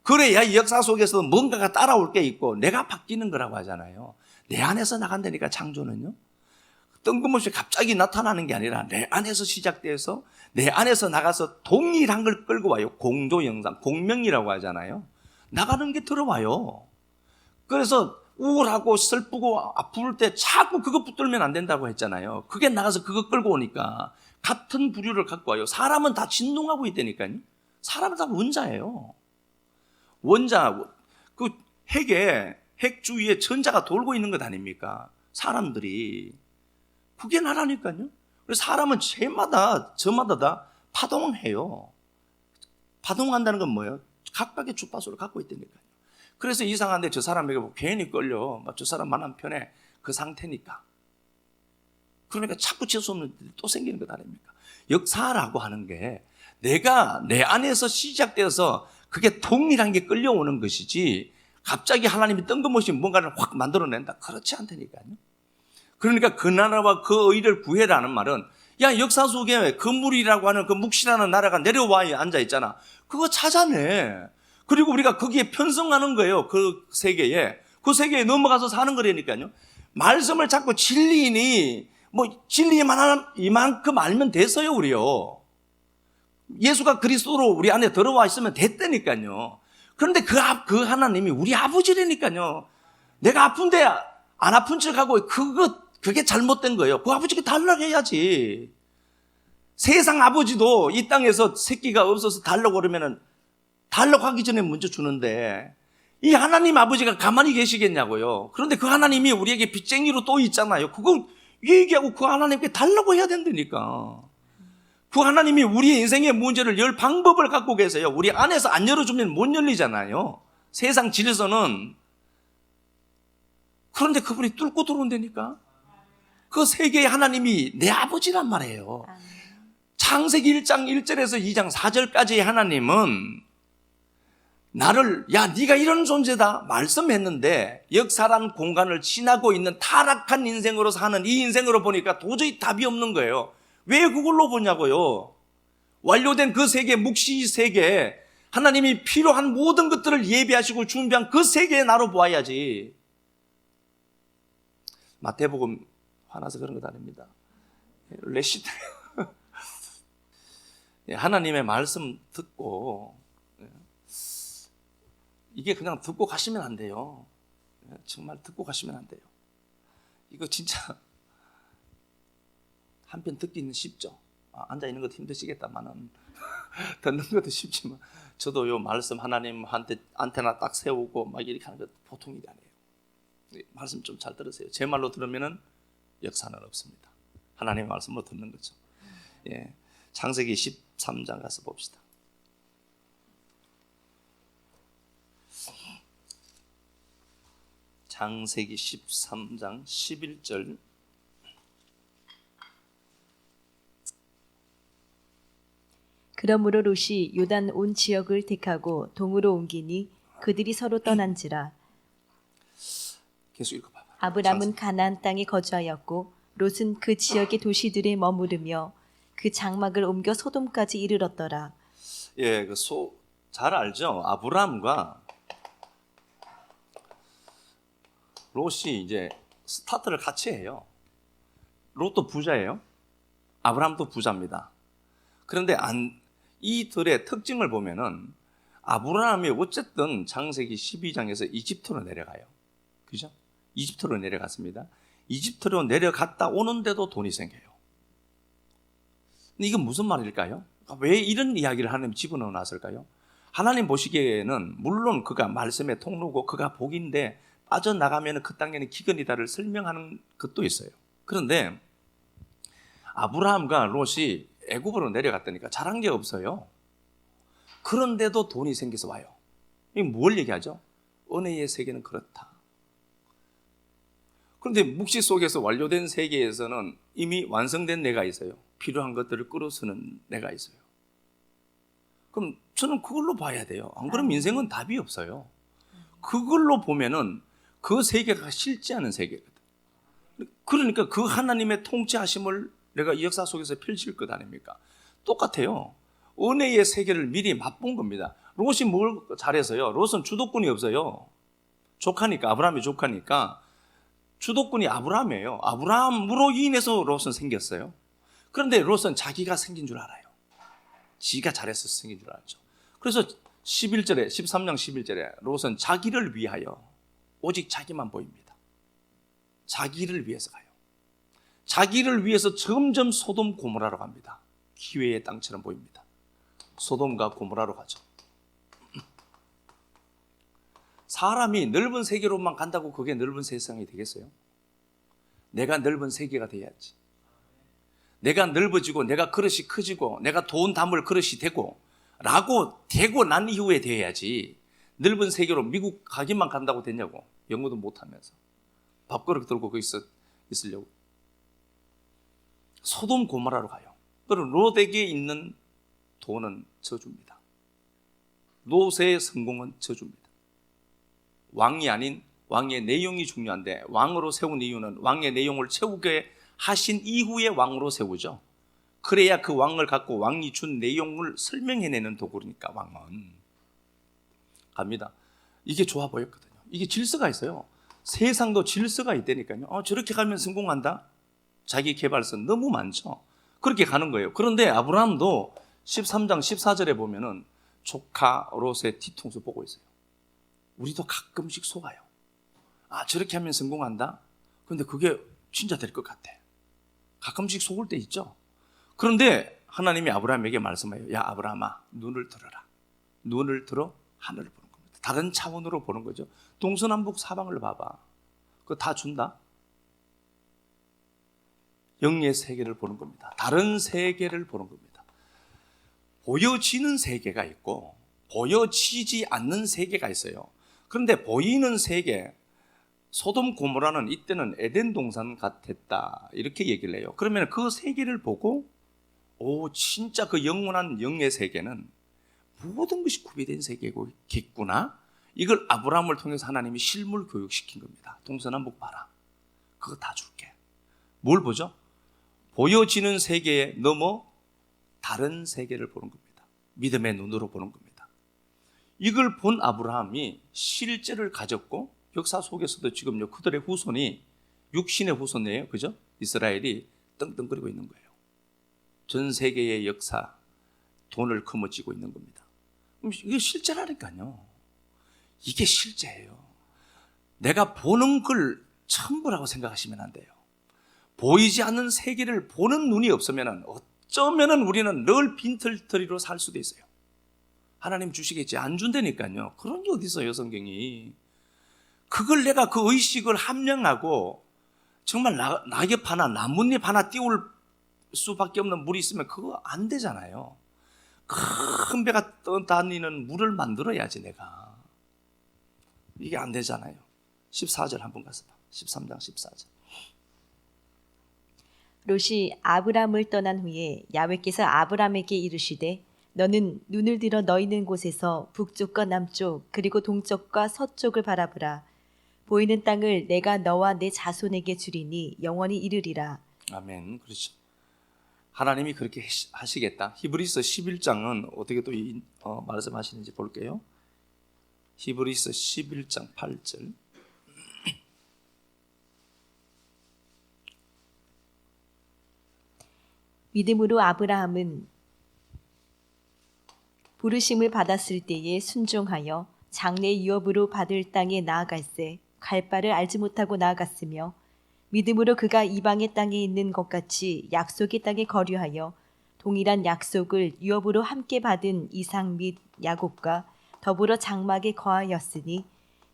그래야 이 역사 속에서 뭔가가 따라올 게 있고 내가 바뀌는 거라고 하잖아요. 내 안에서 나간다니까 창조는요. 뜬금없이 갑자기 나타나는 게 아니라 내 안에서 시작돼서 내 안에서 나가서 동일한 걸 끌고 와요. 공조영상, 공명이라고 하잖아요. 나가는 게 들어와요. 그래서 우울하고 슬프고 아플 때 자꾸 그거 붙들면 안 된다고 했잖아요. 그게 나가서 그거 끌고 오니까 같은 부류를 갖고 와요. 사람은 다 진동하고 있다니까요. 사람은 다 원자예요. 원자, 그 핵 주위에 전자가 돌고 있는 것 아닙니까? 사람들이. 그게 나라니까요. 그래서 사람은 저마다 다 파동해요. 파동한다는 건 뭐예요? 각각의 주파수를 갖고 있다니까요. 그래서 이상한데 저 사람에게 뭐 괜히 끌려. 저 사람 만난 편에 그 상태니까. 그러니까 자꾸 재수없는 일이 또 생기는 것 아닙니까? 역사라고 하는 게 내가 내 안에서 시작되어서 그게 동일한 게 끌려오는 것이지 갑자기 하나님이 뜬금없이 뭔가를 확 만들어낸다. 그렇지 않다니까요. 그러니까 그 나라와 그 의를 구해라는 말은 야 역사 속에 그물이라고 하는 그 묵시라는 나라가 내려와 앉아있잖아. 그거 찾아내. 그리고 우리가 거기에 편성하는 거예요. 그 세계에. 그 세계에 넘어가서 사는 거라니까요. 말씀을 자꾸 진리니 진리만 이만큼 알면 됐어요. 우리요. 예수가 그리스도로 우리 안에 들어와 있으면 됐다니까요. 그런데 그 하나님이 우리 아버지라니까요. 내가 아픈데 안 아픈 척하고 그게 잘못된 거예요. 그 아버지가 달라고 해야지. 세상 아버지도 이 땅에서 새끼가 없어서 달라고 그러면은 달라고 하기 전에 먼저 주는데 이 하나님 아버지가 가만히 계시겠냐고요. 그런데 그 하나님이 우리에게 빚쟁이로 또 있잖아요. 그걸 얘기하고 그 하나님께 달라고 해야 된다니까. 그 하나님이 우리의 인생의 문제를 열 방법을 갖고 계세요. 우리 안에서 안 열어주면 못 열리잖아요. 세상 질서는. 그런데 그분이 뚫고 들어온다니까. 그 세계의 하나님이 내 아버지란 말이에요. 창세기 1장 1절에서 2장 4절까지의 하나님은 나를 네가 이런 존재다 말씀했는데 역사란 공간을 지나고 있는 타락한 인생으로 사는 이 인생으로 보니까 도저히 답이 없는 거예요. 왜 그걸로 보냐고요. 완료된 그 세계, 묵시 세계, 하나님이 필요한 모든 것들을 예비하시고 준비한 그 세계에 나로 보아야지. 마태복음 화나서 그런 것 아닙니다. 레시트. 하나님의 말씀 듣고 이게 그냥 듣고 가시면 안 돼요. 정말 듣고 가시면 안 돼요. 이거 진짜 한편 듣기는 쉽죠. 앉아있는 것도 힘드시겠다마는 듣는 것도 쉽지만 저도 요 말씀 하나님한테 안테나 딱 세우고 막 이렇게 하는 것 보통 일이 아니에요. 말씀 좀 잘 들으세요. 제 말로 들으면은 역사는 없습니다. 하나님의 말씀으로 듣는 거죠. 예, 창세기 13장 가서 봅시다. 창세기 13장 11절.
그러므로 롯이 요단 온 지역을 택하고 동으로 옮기니 그들이 서로 떠난지라.
계속 읽어봐봐.
아브람은 가나안 땅에 거주하였고 롯은 그 지역의 도시들에 머무르며 그 장막을 옮겨 소돔까지 이르렀더라.
예, 잘 알죠? 아브라함과 롯이 이제 스타트를 같이 해요. 롯도 부자예요. 아브라함도 부자입니다. 그런데 이들의 특징을 보면은 아브라함이 어쨌든 창세기 12장에서 이집트로 내려가요. 그죠? 이집트로 내려갔습니다. 이집트로 내려갔다 오는데도 돈이 생겨요. 근데 이건 무슨 말일까요? 왜 이런 이야기를 하나님 집어넣어 놨을까요? 하나님 보시기에는 물론 그가 말씀의 통로고 그가 복인데 빠져나가면 그 땅에는 기근이다를 설명하는 것도 있어요. 그런데 아브라함과 롯이 애굽으로 내려갔다니까 잘한 게 없어요. 그런데도 돈이 생겨서 와요. 이게 뭘 얘기하죠? 은혜의 세계는 그렇다. 그런데 묵시 속에서 완료된 세계에서는 이미 완성된 내가 있어요. 필요한 것들을 끌어쓰는 내가 있어요. 그럼 저는 그걸로 봐야 돼요. 안 그러면 인생은 답이 없어요. 그걸로 보면은 그 세계가 실제하는 세계거든. 그러니까 그 하나님의 통치하심을 내가 이 역사 속에서 펼칠 것 아닙니까? 똑같아요. 은혜의 세계를 미리 맛본 겁니다. 롯이 뭘 잘해서요? 롯은 주도권이 없어요. 조카니까, 아브라함이 조카니까 주도권이 아브라함이에요. 아브라함으로 인해서 롯은 생겼어요. 그런데 롯은 자기가 생긴 줄 알아요. 지가 잘해서 생긴 줄 알죠. 그래서 11절에 13장 11절에 롯은 자기를 위하여 오직 자기만 보입니다. 자기를 위해서 가요. 자기를 위해서 점점 소돔 고모라로 갑니다. 기회의 땅처럼 보입니다. 소돔과 고모라로 가죠. 사람이 넓은 세계로만 간다고 그게 넓은 세상이 되겠어요? 내가 넓은 세계가 돼야지. 내가 넓어지고 내가 그릇이 커지고 내가 돈 담을 그릇이 되고 난 이후에 돼야지. 넓은 세계로 미국 가기만 간다고 됐냐고. 영어도 못하면서 밥그릇 들고 거기서 있으려고. 소돔 고모라로 가요. 그럼 롯에게 있는 돈은 저주입니다. 롯의 성공은 저주입니다. 왕이 아닌 왕의 내용이 중요한데 왕으로 세운 이유는 왕의 내용을 채우게 하신 이후에 왕으로 세우죠. 그래야 그 왕을 갖고 왕이 준 내용을 설명해내는 도구니까 왕은 갑니다. 이게 좋아 보였거든요. 이게 질서가 있어요. 세상도 질서가 있다니까요. 저렇게 가면 성공한다. 자기 개발선 너무 많죠. 그렇게 가는 거예요. 그런데 아브라함도 13장 14절에 보면은 조카 롯의 뒤통수 보고 있어요. 우리도 가끔씩 속아요. 저렇게 하면 성공한다. 그런데 그게 진짜 될 것 같아. 가끔씩 속을 때 있죠. 그런데 하나님이 아브라함에게 말씀해요. 야 아브라함아, 눈을 들어라. 눈을 들어 하늘을 보는 겁니다. 다른 차원으로 보는 거죠. 동서남북 사방을 봐봐. 그거 다 준다. 영의 세계를 보는 겁니다. 다른 세계를 보는 겁니다. 보여지는 세계가 있고 보여지지 않는 세계가 있어요. 그런데 보이는 세계, 소돔 고모라는 이때는 에덴 동산 같았다 이렇게 얘기를 해요. 그러면 그 세계를 보고 진짜 그 영원한 영의 세계는 모든 것이 구비된 세계겠구나. 이걸 아브라함을 통해서 하나님이 실물 교육시킨 겁니다. 동서남북 봐라. 그거 다 줄게. 뭘 보죠? 보여지는 세계에 넘어 다른 세계를 보는 겁니다. 믿음의 눈으로 보는 겁니다. 이걸 본 아브라함이 실제를 가졌고 역사 속에서도 지금요 그들의 후손이 육신의 후손이에요. 그죠? 이스라엘이 떵떵거리고 있는 거예요. 전 세계의 역사 돈을 거머쥐고 있는 겁니다. 이게 실제라니까요. 이게 실제예요. 내가 보는 걸 전부라고 생각하시면 안 돼요. 보이지 않는 세계를 보는 눈이 없으면 어쩌면 우리는 늘 빈털터리로 살 수도 있어요. 하나님 주시겠지. 안 준다니까요. 그런 게 어디 있어요, 성경이. 그걸 내가 그 의식을 함량하고 정말 낙엽 하나, 나뭇잎 하나 띄울 수밖에 없는 물이 있으면 그거 안 되잖아요. 큰 배가 떠다니는 물을 만들어야지 내가. 이게 안 되잖아요. 14절 한번 가서 봐. 13장 14절.
롯이 아브람을 떠난 후에 야훼께서 아브람에게 이르시되 너는 눈을 들어 너 있는 곳에서 북쪽과 남쪽 그리고 동쪽과 서쪽을 바라보라. 보이는 땅을 내가 너와 내 자손에게 주리니 영원히 이르리라.
아멘. 그렇죠. 하나님이 그렇게 하시겠다. 히브리서 11장은 어떻게 또 말씀하시는지 볼게요. 히브리서 11장 8절.
믿음으로 아브라함은 부르심을 받았을 때에 순종하여 장래 유업으로 받을 땅에 나아갈새 갈 바를 알지 못하고 나아갔으며 믿음으로 그가 이방의 땅에 있는 것 같이 약속의 땅에 거류하여 동일한 약속을 유업으로 함께 받은 이삭 및 야곱과 더불어 장막에 거하였으니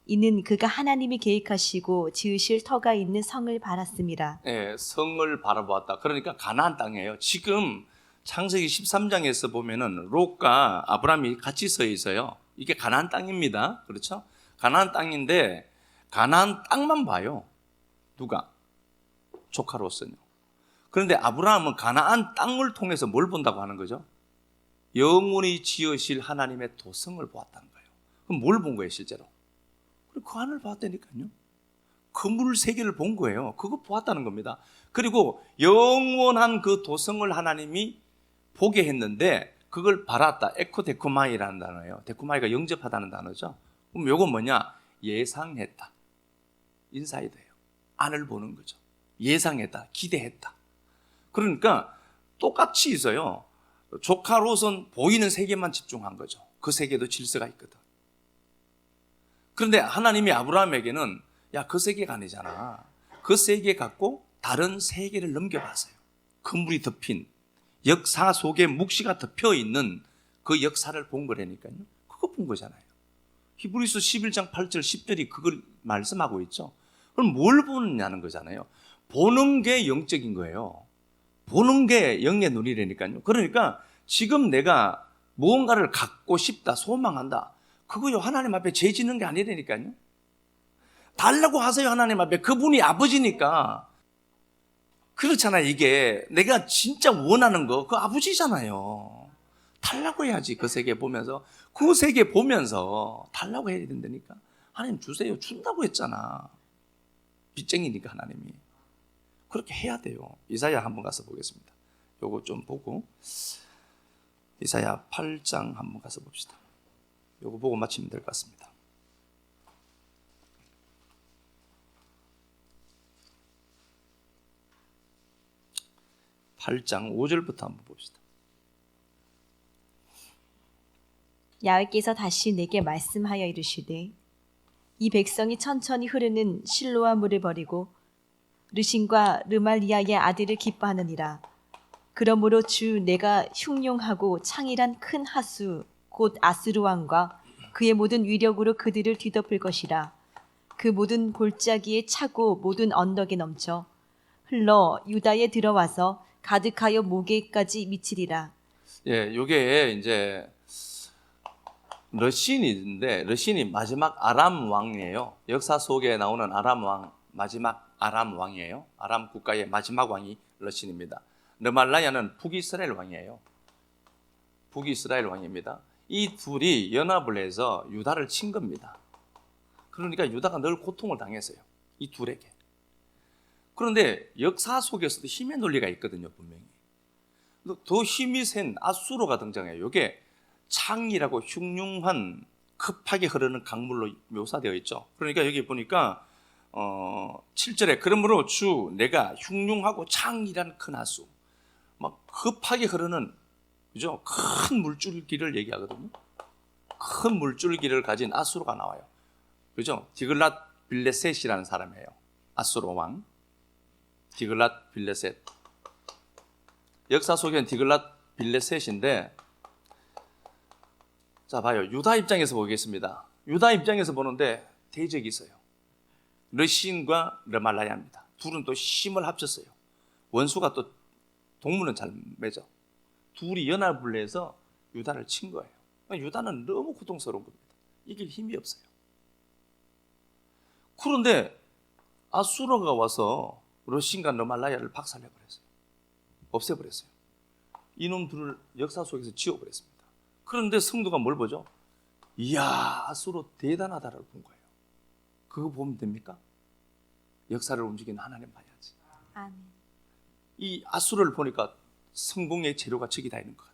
이는 그가 하나님이 계획하시고 지으실 터가 있는 성을 바랐습니다.
예, 성을 바라보았다. 그러니까 가나안 땅이에요. 지금 창세기 13장에서 보면은 롯과 아브라함이 같이 서 있어요. 이게 가나안 땅입니다. 그렇죠? 가나안 땅인데 가나안 땅만 봐요. 누가? 조카 롯은요. 그런데 아브라함은 가나안 땅을 통해서 뭘 본다고 하는 거죠? 영원히 지으실 하나님의 도성을 보았다는 거예요. 그럼 뭘 본 거예요, 실제로? 그 하늘을 봤다니까요. 그물 세 개를 본 거예요. 그거 보았다는 겁니다. 그리고 영원한 그 도성을 하나님이 보게 했는데 그걸 바랐다. 에코데코마이라는 단어예요. 데코마이가 영접하다는 단어죠. 그럼 요건 뭐냐? 예상했다. 인사이드예요. 안을 보는 거죠. 예상했다. 기대했다. 그러니까 똑같이 있어요. 조카 롯은 보이는 세계만 집중한 거죠. 그 세계도 질서가 있거든. 그런데 하나님이 아브라함에게는 야, 그 세계가 아니잖아. 그 세계 갖고 다른 세계를 넘겨봤어요. 그물이 덮인 역사 속에 묵시가 덮여 있는 그 역사를 본 거라니까요. 그거 본 거잖아요. 히브리서 11장 8절 10절이 그걸 말씀하고 있죠. 그럼 뭘 보느냐는 거잖아요. 보는 게 영적인 거예요. 보는 게 영의 눈이라니까요. 그러니까 지금 내가 무언가를 갖고 싶다, 소망한다. 그거요 하나님 앞에 죄 짓는 게 아니라니까요. 달라고 하세요 하나님 앞에. 그분이 아버지니까. 그렇잖아요. 이게 내가 진짜 원하는 거 그 아버지잖아요. 달라고 해야지. 그 세계 보면서 그 세계 보면서 달라고 해야 된다니까. 하나님 주세요. 준다고 했잖아. 빚쟁이니까 하나님이. 그렇게 해야 돼요. 이사야 한번 가서 보겠습니다. 요거 좀 보고 이사야 8장 한번 가서 봅시다. 요거 보고 마치면 될 것 같습니다. (8장) 5절부터 한번 봅시다.
야훼께서 다시 내게 말씀하여 이르시되 이 백성이 천천히 흐르는 실로아 물을 버리고 르신과 르말리아의 아들을 기뻐하느니라. 그러므로 주 내가 흉용하고 창일한 큰 하수 곧 아스루 왕과 그의 모든 위력으로 그들을 뒤덮을 것이라. 그 모든 골짜기에 차고 모든 언덕에 넘쳐 흘러 유다에 들어와서 가득하여 모계까지 미치리라.
예, 요게 이제 러신인데 러신이 마지막 아람 왕이에요. 역사 속에 나오는 아람 왕, 마지막 아람 왕이에요. 아람 국가의 마지막 왕이 러신입니다. 르말라야는 북이스라엘 왕이에요. 북이스라엘 왕입니다. 이 둘이 연합을 해서 유다를 친 겁니다. 그러니까 유다가 늘 고통을 당했어요. 이 둘에게. 그런데 역사 속에서도 힘의 논리가 있거든요, 분명히. 더 힘이 센 아수르가 등장해요. 이게 창이라고 흉흉한 급하게 흐르는 강물로 묘사되어 있죠. 그러니까 여기 보니까 7절에 그러므로 주 내가 흉흉하고 창이란 큰 하수, 막 급하게 흐르는, 그죠? 큰 물줄기를 얘기하거든요. 큰 물줄기를 가진 아수르가 나와요. 그죠? 디글랏 빌레셋이라는 사람이에요. 아수르 왕 디글랏 빌레셋. 역사 속에는 디글랏 빌레셋인데, 자 봐요. 유다 입장에서 보겠습니다. 유다 입장에서 보는데 대적이 있어요. 르신과 르말라야입니다. 둘은 또 힘을 합쳤어요. 원수가 또 동문은 잘 맺어. 둘이 연합을 해서 유다를 친 거예요. 유다는 너무 고통스러운 겁니다. 이길 힘이 없어요. 그런데 아수르가 와서 르신과 르말라야를 박살내버렸어요. 없애버렸어요. 이놈 둘을 역사 속에서 지워버렸습니다. 그런데 성도가 뭘 보죠? 이야, 아수르 대단하다를 본 거예요. 그거 보면 됩니까? 역사를 움직이는 하나님 봐야지.
아멘.
이 아수르를 보니까 성공의 재료가 저기 다 있는 것 같아.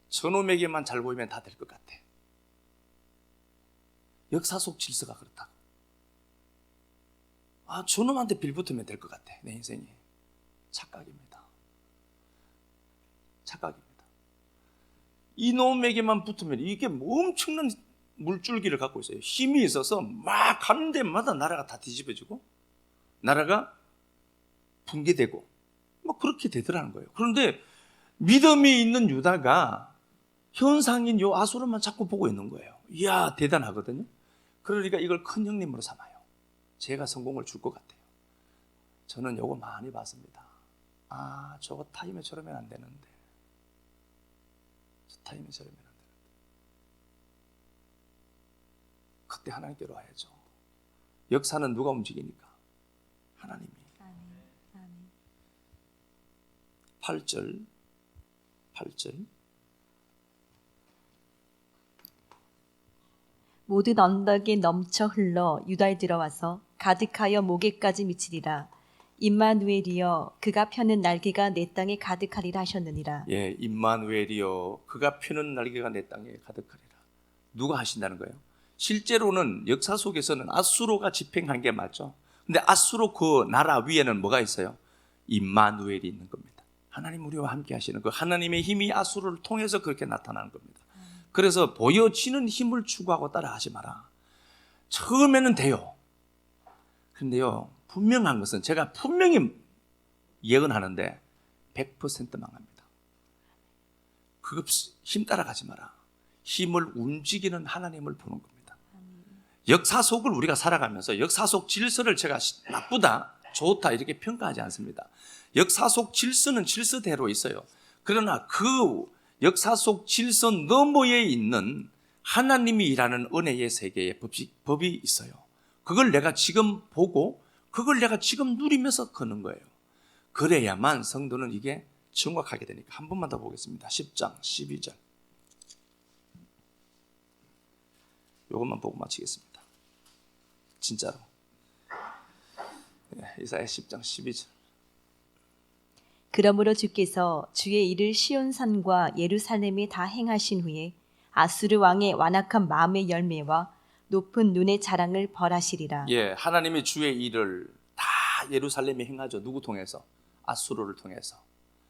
저놈에게만 잘 보이면 다 될 것 같아. 역사 속 질서가 그렇다고. 저놈한테 빌붙으면 될 것 같아. 내 인생이. 착각입니다. 착각입니다. 이놈에게만 붙으면 이게 엄청난 물줄기를 갖고 있어요. 힘이 있어서 막 가는 데마다 나라가 다 뒤집어지고 나라가 붕괴되고 뭐 그렇게 되더라는 거예요. 그런데 믿음이 있는 유다가 현상인 요 아수르만 자꾸 보고 있는 거예요. 이야, 대단하거든요. 그러니까 이걸 큰 형님으로 삼아요. 제가 성공을 줄 것 같아요. 저는 요거 많이 봤습니다. 저거 타임에 저러면 안 되는데. 저 타임에 저러면 안 되는데. 그때 하나님께로 와야죠. 역사는 누가 움직이니까? 하나님이. 8절
모든 언덕에 넘쳐 흘러 유다에 들어와서 가득하여 목에까지 미치리라. 임마누엘이여 그가 펴는 날개가 내 땅에 가득하리라 하셨느니라.
예, 임마누엘이여 그가 펴는 날개가 내 땅에 가득하리라. 누가 하신다는 거예요? 실제로는 역사 속에서는 아수르가 집행한 게 맞죠. 근데 아수르 그 나라 위에는 뭐가 있어요? 임마누엘이 있는 겁니다. 하나님 우리와 함께 하시는 그 하나님의 힘이 아수르를 통해서 그렇게 나타나는 겁니다. 그래서 보여지는 힘을 추구하고 따라하지 마라. 처음에는 돼요. 그런데요, 분명한 것은 제가 분명히 예언하는데 100% 망합니다. 그거 힘 따라가지 마라. 힘을 움직이는 하나님을 보는 겁니다. 역사 속을 우리가 살아가면서 역사 속 질서를 제가 나쁘다, 좋다 이렇게 평가하지 않습니다. 역사 속 질서는 질서대로 있어요. 그러나 그 역사 속 질서 너머에 있는 하나님이 일하는 은혜의 세계의 법이 있어요. 그걸 내가 지금 보고 그걸 내가 지금 누리면서 걷는 거예요. 그래야만 성도는 이게 정확하게 되니까. 한 번만 더 보겠습니다. 10장 12절. 이것만 보고 마치겠습니다. 진짜로. 이사야 10장 12절.
그러므로 주께서 주의 일을 시온산과 예루살렘에 다 행하신 후에 아수르 왕의 완악한 마음의 열매와 높은 눈의 자랑을 벌하시리라.
예, 하나님이 주의 일을 다 예루살렘에 행하죠. 누구 통해서? 아수르를 통해서.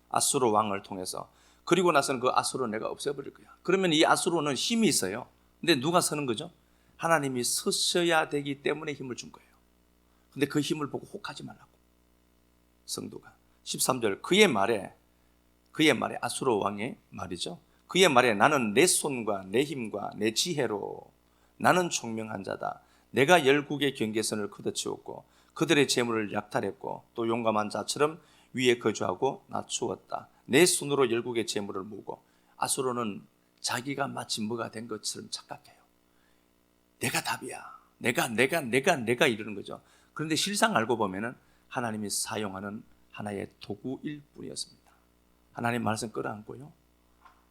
아수르 왕을 통해서. 그리고 나서는 그 아수르 내가 없애버릴 거야. 그러면 이 아수르는 힘이 있어요. 근데 누가 서는 거죠? 하나님이 서셔야 되기 때문에 힘을 준 거예요. 근데 그 힘을 보고 혹하지 말라고. 성도가. 13절 그의 말에 아수르 왕의 말이죠. 그의 말에 나는 내 손과 내 힘과 내 지혜로 나는 총명한 자다. 내가 열국의 경계선을 걷어치웠고 그들의 재물을 약탈했고 또 용감한 자처럼 위에 거주하고 낮추었다. 내 손으로 열국의 재물을 모으고. 아수르는 자기가 마치 뭐가 된 것처럼 착각해요. 내가 답이야. 내가 이러는 거죠. 그런데 실상 알고 보면은 하나님이 사용하는 하나의 도구일 뿐이었습니다. 하나님 말씀 끌어안고요.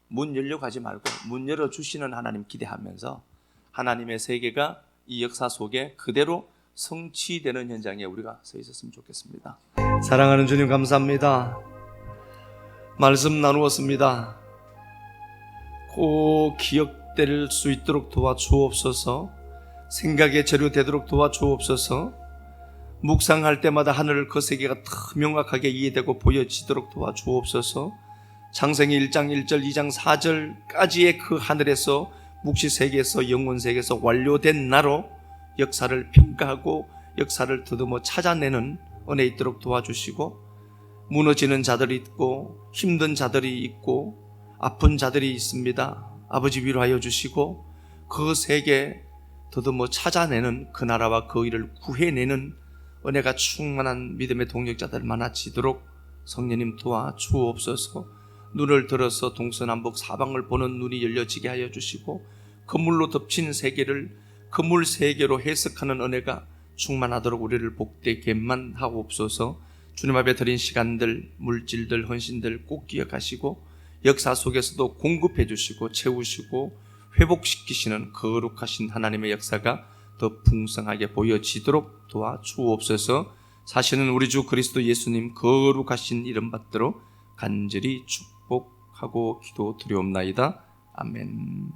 문 열려가지 말고 문 열어주시는 하나님 기대하면서 하나님의 세계가 이 역사 속에 그대로 성취되는 현장에 우리가 서 있었으면 좋겠습니다. 사랑하는 주님 감사합니다. 말씀 나누었습니다. 꼭 기억될 수 있도록 도와주옵소서. 생각의 재료 되도록 도와주옵소서. 묵상할 때마다 하늘을 그 세계가 더 명확하게 이해되고 보여지도록 도와주옵소서. 창세기 1장 1절 2장 4절까지의 그 하늘에서 묵시 세계에서 영원 세계에서 완료된 나로 역사를 평가하고 역사를 더듬어 찾아내는 은혜 있도록 도와주시고, 무너지는 자들이 있고 힘든 자들이 있고 아픈 자들이 있습니다. 아버지 위로하여 주시고 그 세계 더듬어 찾아내는 그 나라와 그 일을 구해내는 은혜가 충만한 믿음의 동력자들 많아지도록 성령님 도와주옵소서. 눈을 들어서 동서남북 사방을 보는 눈이 열려지게 하여 주시고 그물로 덮친 세계를 그물 세계로 해석하는 은혜가 충만하도록 우리를 복되게만 하옵소서. 주님 앞에 드린 시간들, 물질들, 헌신들 꼭 기억하시고 역사 속에서도 공급해 주시고 채우시고 회복시키시는 거룩하신 하나님의 역사가 더 풍성하게 보여지도록 도와주옵소서. 사실은 우리 주 그리스도 예수님 거룩하신 이름 받들어 간절히 축복하고 기도드리옵나이다. 아멘.